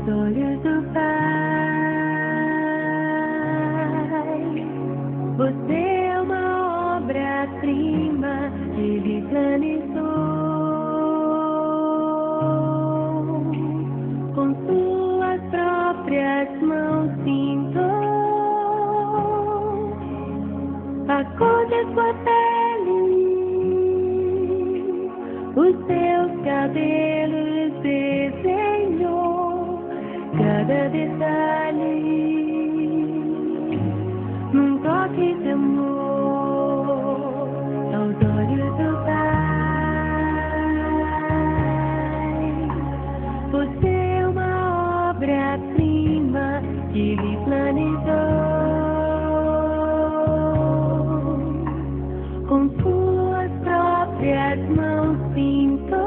olhos do Pai. Você é uma obra-prima, Ele planejou. Com suas próprias mãos pintou a cor de sua pele, os seus cabelos desenhou, cada detalhe num toque de amor aos olhos do Pai. Você é uma obra-prima que Ele planejou. Com suas próprias mãos pintou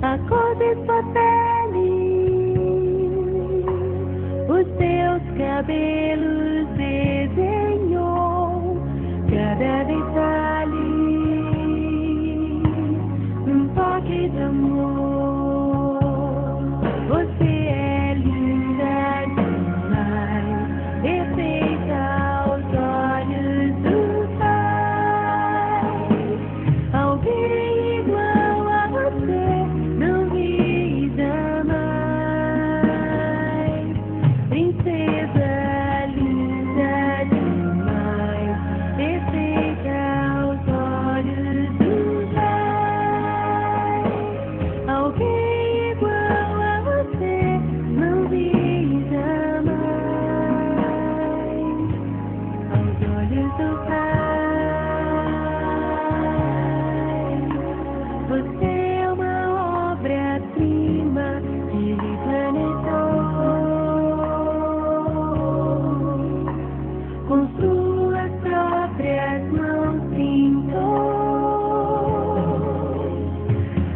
a cor de sua pele, os seus cabelos desenhou, cada detalhe num toque de amor. Você é linda demais, perfeita aos olhos do Pai. Alguém igual a você não vi jamais. Princesa linda demais, perfeita aos olhos do Pai. Alguém igual a você não vi jamais. Aos olhos do Pai, você é uma obra-prima que Ele planejou. Com suas próprias mãos pintou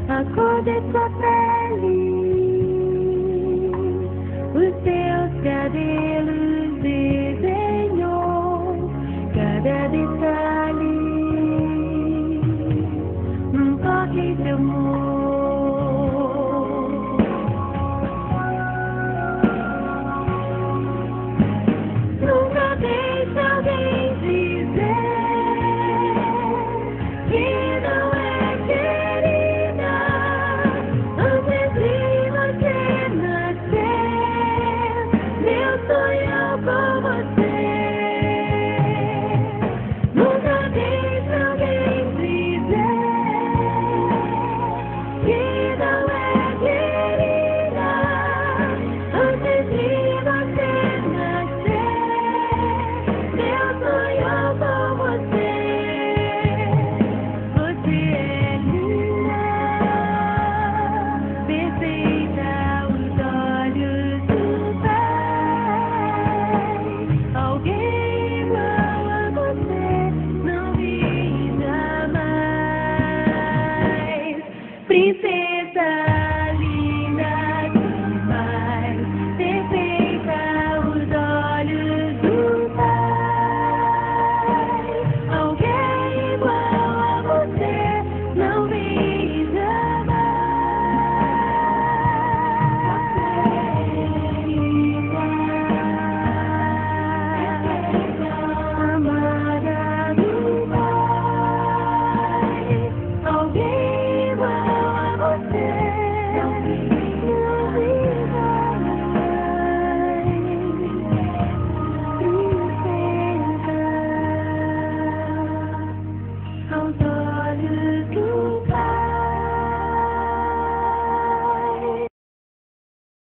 a cor de sua pele, os seus cabelos